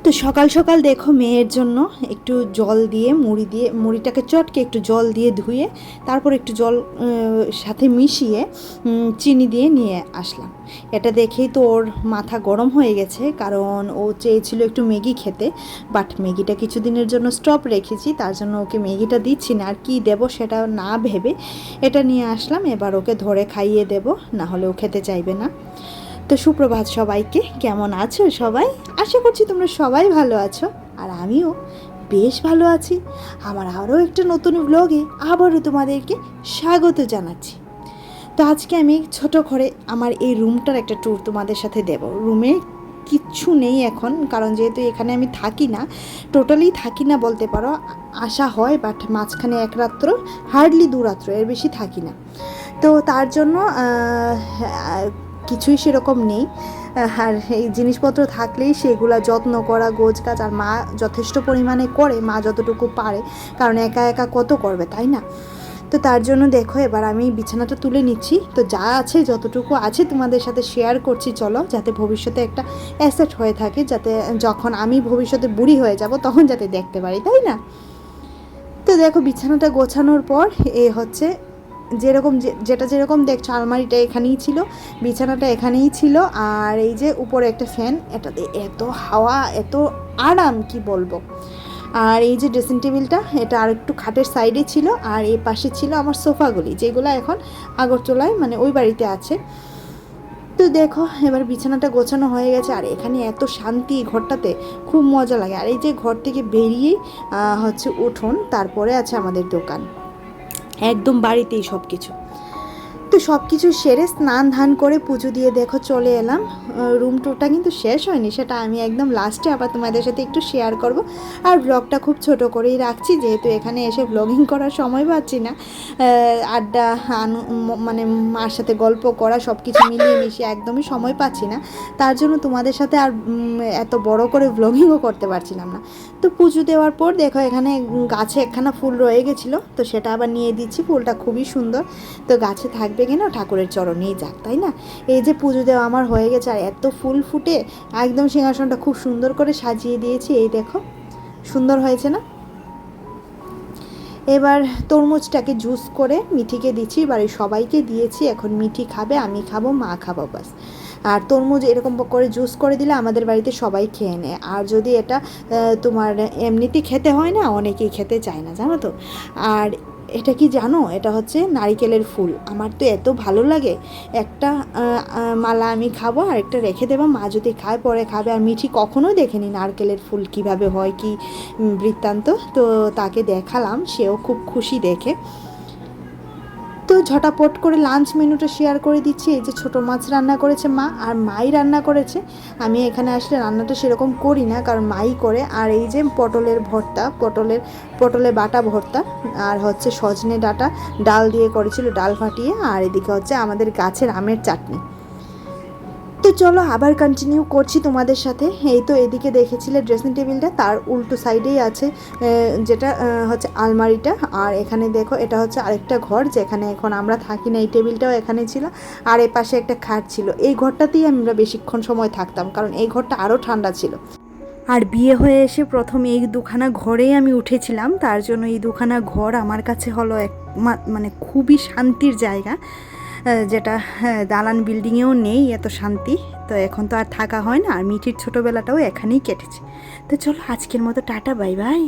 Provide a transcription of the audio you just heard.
তো সকাল সকাল দেখো মেয়ের জন্য একটু জল দিয়ে মুড়িটাকে চটকে একটু জল দিয়ে ধুয়ে তারপর একটু জল সাথে মিশিয়ে চিনি দিয়ে নিয়ে আসলাম। এটা দেখেই তো ওর মাথা গরম হয়ে গেছে, কারণ ও চেয়েছিল একটু ম্যাগি খেতে, বাট ম্যাগিটা কিছুদিনের জন্য স্টপ রেখেছি, তার জন্য ওকে ম্যাগিটা দিচ্ছি না। আর কি দেবো সেটা না ভেবে এটা নিয়ে আসলাম। এবার ওকে ধরে খাইয়ে দেব, না হলে ও খেতে চাইবে না। তো সুপ্রভাত সবাইকে, কেমন আছো সবাই? আশা করছি তোমরা সবাই ভালো আছো, আর আমিও বেশ ভালো আছি। আমার আরও একটা নতুন ব্লগে আবারও তোমাদেরকে স্বাগত জানাচ্ছি। তো আজকে আমি ছোট করে আমার এই রুমটার একটা ট্যুর তোমাদের সাথে দেব। রুমে কিচ্ছু নেই এখন, কারণ যেহেতু এখানে আমি থাকি না, টোটালি থাকি না বলতে পারো। আসা হয় বাট মাঝখানে এক রাত্র, হার্ডলি 2 রাত্র, এর বেশি থাকি না। তো তার জন্য কিছুই সেরকম নেই। আর এই জিনিসপত্র থাকলেই সেগুলো যত্ন করা, গোছগাছ, আর মা যথেষ্ট পরিমাণে করে, মা যতটুকু পারে, কারণ একা একা কত করবে, তাই না? তো তার জন্য দেখো এবার আমি বিছানাটা তুলে নিচ্ছি। তো যা আছে, যতটুকু আছে তোমাদের সাথে শেয়ার করছি, চলো, যাতে ভবিষ্যতে একটা অ্যাসেট হয়ে থাকে, যাতে যখন আমি ভবিষ্যতে বুড়ি হয়ে যাব তখন যাতে দেখতে পারি, তাই না? তো দেখো বিছানাটা গোছানোর পর হচ্ছে যেরকম যেটা যেরকম দেখছো, আলমারিটা এখানেই ছিল, বিছানাটা এখানেই ছিল, আর এই যে উপরে একটা ফ্যান, এটাতে এত হাওয়া, এত আরাম কি বলবো। আর এই যে ড্রেসিং টেবিলটা, এটা আর একটু খাটের সাইডে ছিল, আর এই পাশে ছিল আমার সোফাগুলি, যেগুলো এখন আগরতলায় মানে ওই বাড়িতে আছে। তো দেখো এবার বিছানাটা গোছানো হয়ে গেছে, আর এখানে এত শান্তি ঘরটাতে, খুব মজা লাগে। আর এই যে ঘর থেকে বেরিয়েই হচ্ছে উঠোন, তারপরে আছে আমাদের দোকান, একদম বাড়িতেই সব কিছু। তো সব কিছু সেরে স্নান ধান করে পুজো দিয়ে দেখো চলে এলাম। রুম টুরটা কিন্তু শেষ হয়নি, সেটা আমি একদম লাস্টে আবার তোমাদের সাথে একটু শেয়ার করব। আর ব্লগটা খুব ছোট করেই রাখছি, যেহেতু এখানে এসে ব্লগিং করার সময় পাচ্ছি না। আড্ডা মানে মার সাথে গল্প করা, সব কিছু মিলিয়ে মিশিয়ে একদমই সময় পাচ্ছি না, তার জন্য তোমাদের সাথে আর এত বড় করে ব্লগিংও করতে পারছিলাম না। তো পুজো দেওয়ার পর দেখো এখানে গাছে একখানা ফুল রয়ে গেছিলো, তো সেটা আবার নিয়ে দিচ্ছি। ফুলটা খুবই সুন্দর, তো গাছে থাকবে কিনা, ঠাকুরের চরণেই যাক, তাই না? এই যে পুজো দেওয়া আমার হয়ে গেছে, আর এত ফুল ফুটে একদম সিংহাসনটা খুব সুন্দর করে সাজিয়ে দিয়েছি। এই দেখো, সুন্দর হয়েছে না? এবার তরমুজটাকে জুস করে মিঠিকে দিচ্ছি, বাড়ির সবাইকে দিয়েছি। এখন মিঠি খাবে, আমি খাবো, মা খাবো, বাস। আর তরমুজ এরকম করে জুস করে দিলে আমাদের বাড়িতে সবাই খেয়ে নেয়। আর যদি এটা তোমার এমনিতেই খেতে হয় না, অনেকেই খেতে চায় না, জানো তো। আর এটা কি জানো, এটা হচ্ছে নারিকেলের ফুল। আমার তো এত ভালো লাগে। একটা মালা আমি খাবো, আর একটা রেখে দেবো, মা যদি খায় পরে খাবে। আর মিঠি কখনোই দেখেনি নারকেলের ফুল কিভাবে হয়, কি বৃত্তান্ত, তো তাকে দেখালাম, সেও খুব খুশি দেখে। তো ঝটাপট করে লাঞ্চ মেনুটা শেয়ার করে দিচ্ছি। এই যে ছোটো মাছ রান্না করেছে মা, আর মাই রান্না করেছে। আমি এখানে আসলে রান্নাটা সেরকম করি না, কারণ মাই করে। আর এই যে পটলের ভর্তা, পটলে বাটা ভর্তা, আর হচ্ছে সজনে ডাঁটা ডাল দিয়ে করেছিল, ডাল ফাটিয়ে। আর এদিকে হচ্ছে আমাদের গাছের আমের চাটনি। তো চলো আবার কন্টিনিউ করছি তোমাদের সাথে। এই তো এদিকে দেখেছিলে ড্রেসিং টেবিলটা, তার উল্টো সাইডেই আছে যেটা হচ্ছে আলমারিটা। আর এখানে দেখো এটা হচ্ছে আরেকটা ঘর, যেখানে এখন আমরা থাকি না। এই টেবিলটাও এখানে ছিল, আর এ পাশে একটা খাট ছিল। এই ঘরটাতেই আমরা বেশিক্ষণ সময় থাকতাম, কারণ এই ঘরটা আরও ঠান্ডা ছিল। আর বিয়ে হয়ে এসে প্রথম এই দুখানা ঘরেই আমি উঠেছিলাম, তার জন্য এই দুখানা ঘর আমার কাছে হলো এক মানে খুবই শান্তির জায়গা, যেটা দালান বিল্ডিংয়েও নেই এত শান্তি। তো এখন তো আর থাকা হয় না, আর মিঠির ছোটোবেলাটাও এখানেই কেটেছে। তো চলো আজকের মতো টাটা, বাই বাই।